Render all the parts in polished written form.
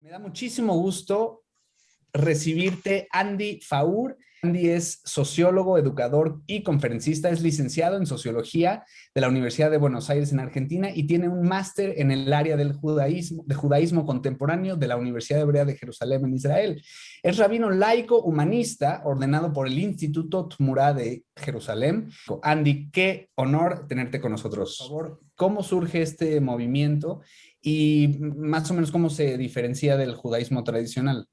Me da muchísimo gusto recibirte, Andy Faur. Andy es sociólogo, educador y conferencista, es licenciado en Sociología de la Universidad de Buenos Aires en Argentina y tiene un máster en el área del judaísmo contemporáneo de la Universidad Hebrea de Jerusalén en Israel. Es rabino laico humanista ordenado por el Instituto Tmurá de Jerusalén. Andy, qué honor tenerte con nosotros. Por favor, ¿cómo surge este movimiento y más o menos cómo se diferencia del judaísmo tradicional?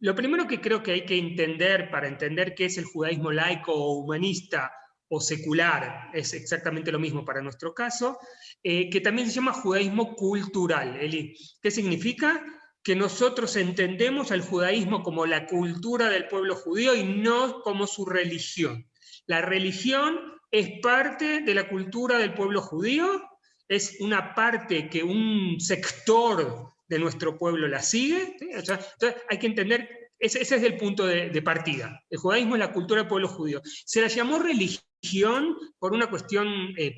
Lo primero que creo que hay que entender para entender qué es el judaísmo laico o humanista o secular, es exactamente lo mismo para nuestro caso, que también se llama judaísmo cultural. Eli, ¿qué significa? Que nosotros entendemos al judaísmo como la cultura del pueblo judío y no como su religión. La religión es parte de la cultura del pueblo judío, es una parte que un sector de nuestro pueblo la sigue, ¿sí? O sea, entonces hay que entender, ese es el punto de partida. El judaísmo es la cultura del pueblo judío. Se la llamó religión por una cuestión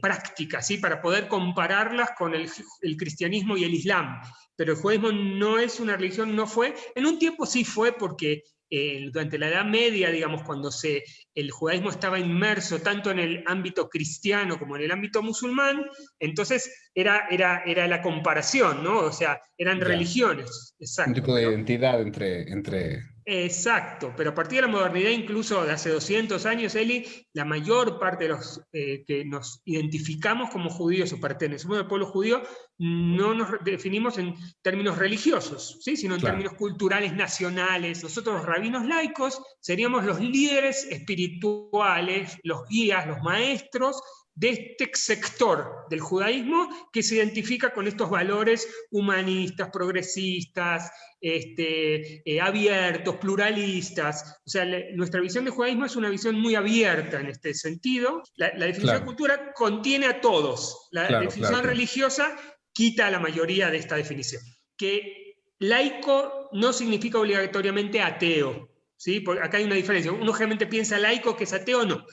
práctica, ¿sí? Para poder compararlas con el cristianismo y el islam. Pero el judaísmo no es una religión, no fue. En un tiempo sí fue porque durante la Edad Media, digamos, cuando el judaísmo estaba inmerso tanto en el ámbito cristiano como en el ámbito musulmán, entonces era la comparación, ¿no? O sea, eran religiones. Exacto. Un tipo de identidad entre... Exacto, pero a partir de la modernidad, incluso de hace 200 años, Eli, la mayor parte de los que nos identificamos como judíos o pertenecemos al pueblo judío, no nos definimos en términos religiosos, ¿sí? Sino en términos culturales nacionales. Nosotros, los rabinos laicos, seríamos los líderes espirituales, los guías, los maestros de este sector del judaísmo que se identifica con estos valores humanistas, progresistas, abiertos, pluralistas. O sea, nuestra visión de judaísmo es una visión muy abierta en este sentido. La definición de cultura contiene a todos. La definición religiosa quita a la mayoría de esta definición. Que laico no significa obligatoriamente ateo. ¿Sí? Porque acá hay una diferencia. Uno generalmente piensa laico que es ateo, no.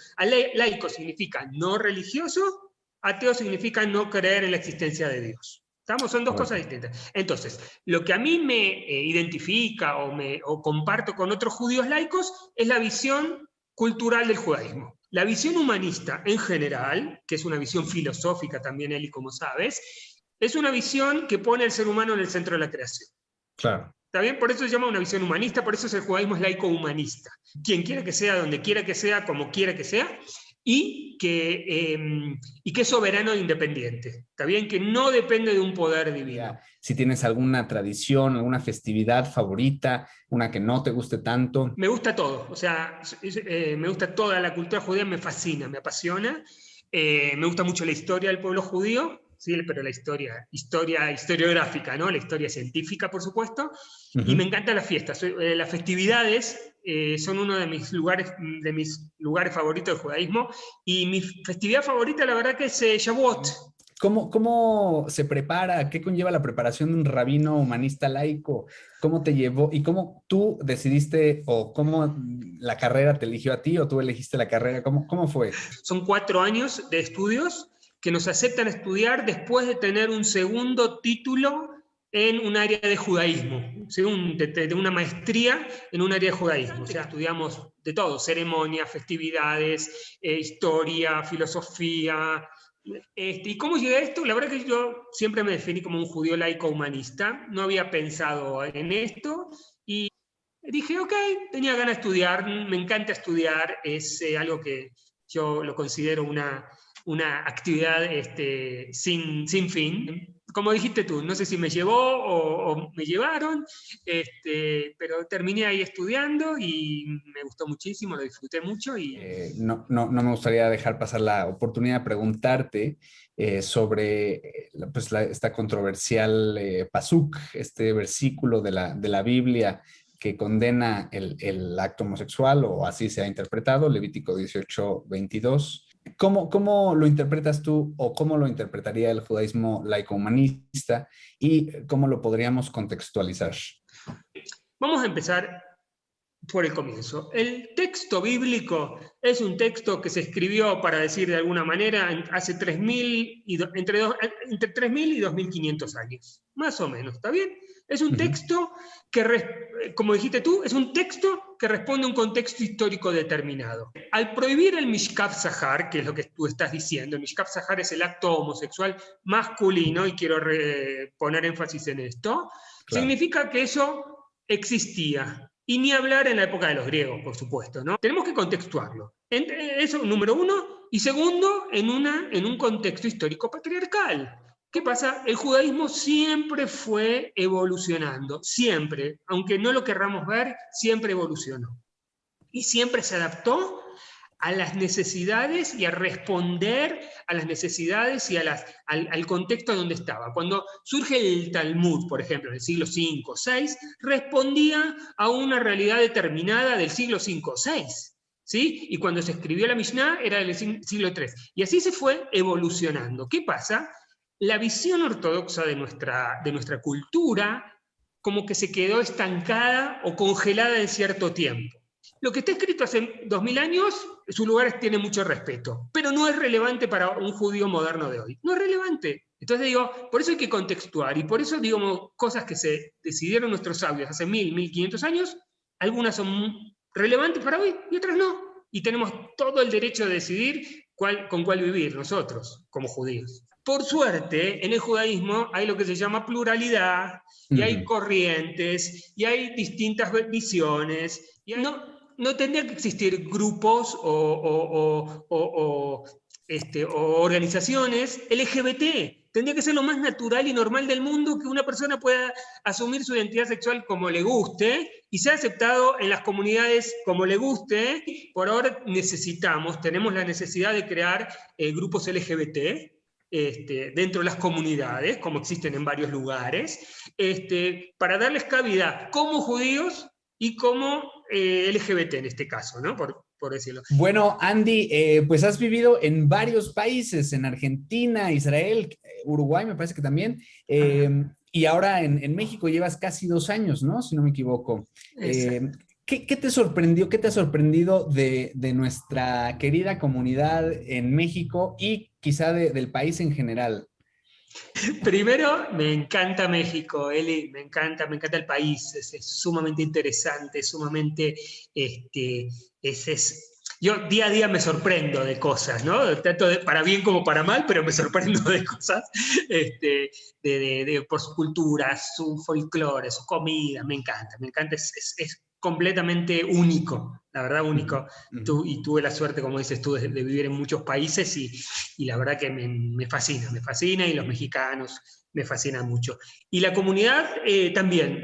Laico significa no religioso, ateo significa no creer en la existencia de Dios. ¿Estamos? Son dos cosas distintas. Entonces, lo que a mí me identifica o comparto con otros judíos laicos es la visión cultural del judaísmo. La visión humanista en general, que es una visión filosófica también, Eli, como sabes, es una visión que pone al ser humano en el centro de la creación. Claro. ¿Está bien? Por eso se llama una visión humanista, por eso el judaísmo es laico-humanista. Quien quiera que sea, donde quiera que sea, como quiera que sea, y que es soberano e independiente. ¿Está bien? Que no depende de un poder divino. Si tienes alguna tradición, alguna festividad favorita, una que no te guste tanto. Me gusta todo, o sea, me gusta toda la cultura judía, me fascina, me apasiona. Me gusta mucho la historia del pueblo judío. Sí, pero la historiográfica, ¿no? La historia científica, por supuesto. Y me encantan las fiestas. Las festividades son uno de mis lugares favoritos del judaísmo. Y mi festividad favorita, la verdad, que es Shavuot. ¿Cómo se prepara? ¿Qué conlleva la preparación de un rabino humanista laico? ¿Cómo te llevó? ¿Y cómo tú decidiste o cómo la carrera te eligió a ti o tú elegiste la carrera? ¿Cómo fue? Son 4 años de estudios que nos aceptan estudiar después de tener un segundo título en un área de judaísmo, ¿sí? de una maestría en un área de judaísmo. O sea, estudiamos de todo, ceremonias, festividades, historia, filosofía. ¿Y cómo llegué a esto? La verdad que yo siempre me definí como un judío laico humanista, no había pensado en esto y dije, ok, tenía ganas de estudiar, me encanta estudiar, es algo que yo lo considero una actividad sin fin. Como dijiste tú, no sé si me llevó o me llevaron, pero terminé ahí estudiando y me gustó muchísimo, lo disfruté mucho. Y no me gustaría dejar pasar la oportunidad de preguntarte sobre esta controversial pasuk, este versículo de la Biblia que condena el acto homosexual, o así se ha interpretado, Levítico 18:22. ¿Cómo lo interpretas tú o cómo lo interpretaría el judaísmo laico-humanista y cómo lo podríamos contextualizar? Vamos a empezar por el comienzo. El texto bíblico es un texto que se escribió, para decir de alguna manera, hace entre 3.000 y 2.500 años, más o menos, ¿está bien? Es un texto como dijiste tú, es un texto que responde a un contexto histórico determinado. Al prohibir el Mishkav Zahar, que es lo que tú estás diciendo, el Mishkav Zahar es el acto homosexual masculino, y quiero poner énfasis en esto, claro, significa que eso existía. Y ni hablar en la época de los griegos, por supuesto, ¿no? Tenemos que contextuarlo. Eso, número uno. Y segundo, en un contexto histórico patriarcal. ¿Qué pasa? El judaísmo siempre fue evolucionando, siempre, aunque no lo querramos ver, siempre evolucionó. Y siempre se adaptó a las necesidades y a responder a las necesidades y al contexto donde estaba. Cuando surge el Talmud, por ejemplo, en el siglo V o VI, respondía a una realidad determinada del siglo V o VI. ¿Sí? Y cuando se escribió la Mishnah era del siglo III. Y así se fue evolucionando. ¿Qué pasa? La visión ortodoxa de nuestra cultura como que se quedó estancada o congelada en cierto tiempo. Lo que está escrito hace 2000 años, su lugar tiene mucho respeto, pero no es relevante para un judío moderno de hoy. No es relevante. Entonces digo, por eso hay que contextuar, y por eso digo, cosas que se decidieron nuestros sabios hace 1500 años, algunas son relevantes para hoy y otras no. Y tenemos todo el derecho de decidir con cuál vivir nosotros, como judíos. Por suerte, en el judaísmo hay lo que se llama pluralidad, y hay corrientes, y hay distintas visiones, y no tendría que existir grupos o organizaciones LGBT. Tendría que ser lo más natural y normal del mundo que una persona pueda asumir su identidad sexual como le guste y sea aceptado en las comunidades como le guste. Por ahora tenemos la necesidad de crear grupos LGBT dentro de las comunidades, como existen en varios lugares, para darles cabida como judíos y como LGBT en este caso, ¿no? Por decirlo. Bueno, Andy, pues has vivido en varios países, en Argentina, Israel, Uruguay me parece que también, y ahora en México llevas casi 2 años, ¿no? Si no me equivoco. ¿Qué te sorprendió, qué te ha sorprendido de nuestra querida comunidad en México y quizá del país en general? Primero, me encanta México, Eli, me encanta el país, es sumamente interesante, sumamente, yo día a día me sorprendo de cosas, ¿no? Tanto para bien como para mal, pero me sorprendo de cosas, por su cultura, su folclore, su comida, me encanta, es completamente único, la verdad único. Y tuve la suerte, como dices tú, de vivir en muchos países y la verdad que me fascina, y los mexicanos me fascinan mucho. Y la comunidad también,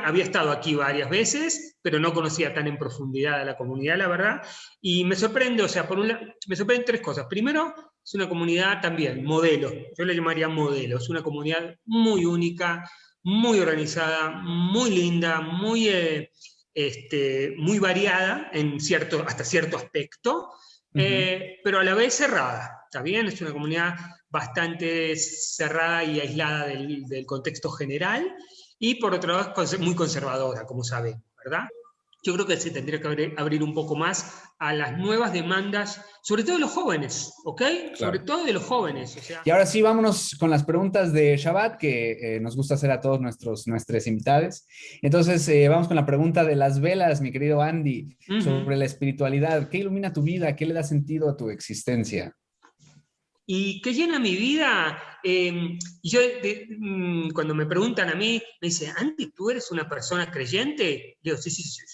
había estado aquí varias veces, pero no conocía tan en profundidad a la comunidad, la verdad, y me sorprende, me sorprenden 3 cosas. Primero, es una comunidad también, modelo, yo le llamaría modelo, es una comunidad muy única, muy organizada, muy linda, muy variada hasta cierto aspecto, pero a la vez cerrada, ¿está bien? Es una comunidad bastante cerrada y aislada del contexto general, y por otro lado es muy conservadora, como sabemos, ¿verdad? Yo creo que se tendría que abrir un poco más a las nuevas demandas, sobre todo de los jóvenes, ¿ok? Claro. Sobre todo de los jóvenes. Y ahora sí, vámonos con las preguntas de Shabbat, que nos gusta hacer a todos nuestros invitados. Entonces, vamos con la pregunta de las velas, mi querido Andy, sobre la espiritualidad. ¿Qué ilumina tu vida? ¿Qué le da sentido a tu existencia? ¿Y qué llena mi vida? Y yo, cuando me preguntan a mí, me dicen, Andy, ¿tú eres una persona creyente? Digo, sí,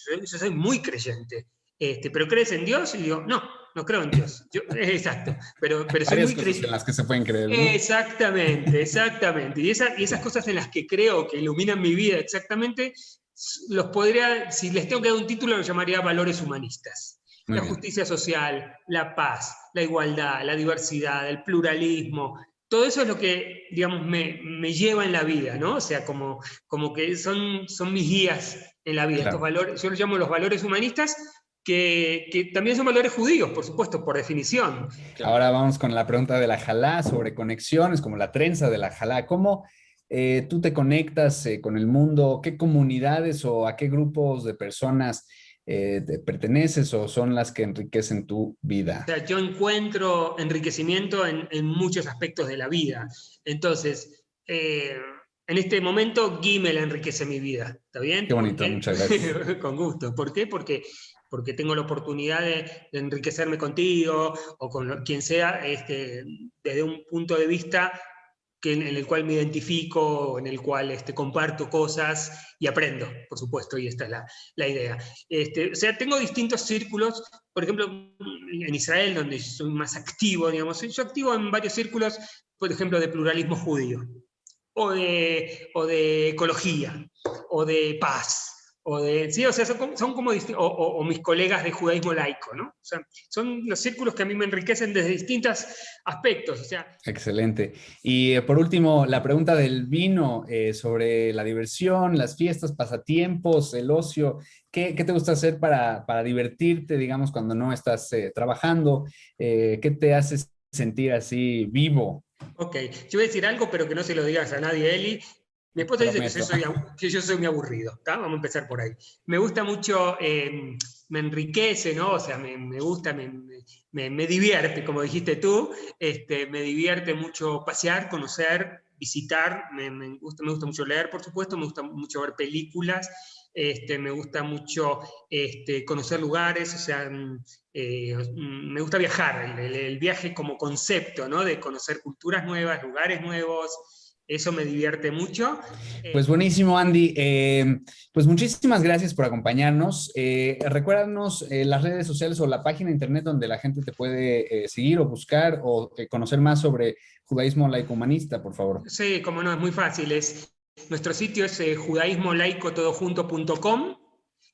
yo soy muy creyente. ¿Pero crees en Dios? Y digo, no creo en Dios. Exacto. Pero soy muy creyente. En las que se pueden creer, ¿no? Exactamente. Y esas cosas en las que creo que iluminan mi vida exactamente, si les tengo que dar un título, lo llamaría valores humanistas. La justicia social, la paz, la igualdad, la diversidad, el pluralismo, todo eso es lo que, digamos, me lleva en la vida, ¿no? O sea, como que son mis guías en la vida. Claro. Estos valores, yo los llamo los valores humanistas, que también son valores judíos, por supuesto, por definición. Claro. Ahora vamos con la pregunta de la Jalá sobre conexiones, como la trenza de la Jalá. ¿Cómo tú te conectas con el mundo? ¿Qué comunidades o a qué grupos de personas te perteneces o son las que enriquecen tu vida? O sea, yo encuentro enriquecimiento en muchos aspectos de la vida. Entonces, en en este momento Gimel enriquece mi vida, ¿está bien? Qué bonito, muchas gracias. Con gusto. ¿Por qué? Porque tengo la oportunidad de enriquecerme contigo o con quien sea desde un punto de vista en el cual me identifico, en el cual comparto cosas y aprendo, por supuesto, y esta es la idea. O sea, tengo distintos círculos, por ejemplo, en Israel, donde soy más activo, digamos, yo activo en varios círculos, por ejemplo, de pluralismo judío, o de ecología, o de paz, sí, o sea, son como o mis colegas de judaísmo laico, ¿no? O sea, son los círculos que a mí me enriquecen desde distintos aspectos, o sea. Excelente. Y por último, la pregunta del vino sobre la diversión, las fiestas, pasatiempos, el ocio. ¿Qué te gusta hacer para divertirte, digamos, cuando no estás trabajando? ¿Qué te hace sentir así vivo? Ok, yo voy a decir algo, pero que no se lo digas a nadie, Eli. Mi esposa dice que yo soy muy aburrido, ¿tá? Vamos a empezar por ahí. Me gusta mucho, me enriquece, ¿no? O sea, me gusta, me divierte, como dijiste tú, me divierte mucho pasear, conocer, visitar, me gusta mucho leer, por supuesto, me gusta mucho ver películas, me gusta mucho conocer lugares, o sea, me gusta viajar, el viaje como concepto, ¿no? De conocer culturas nuevas, lugares nuevos, eso me divierte mucho. Pues buenísimo, Andy. Pues muchísimas gracias por acompañarnos. Recuérdanos las redes sociales o la página de internet donde la gente te puede seguir o buscar o conocer más sobre judaísmo laico-humanista, por favor. Sí, como no, es muy fácil. Nuestro sitio es judaismolaico.com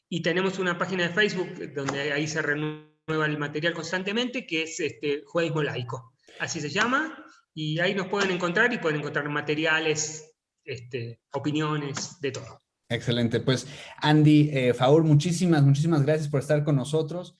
y tenemos una página de Facebook donde ahí se renueva el material constantemente, que es Judaísmo Laico. Así se llama, y ahí nos pueden encontrar y pueden encontrar materiales, opiniones, de todo. Excelente. Pues Andy Faur, muchísimas gracias por estar con nosotros.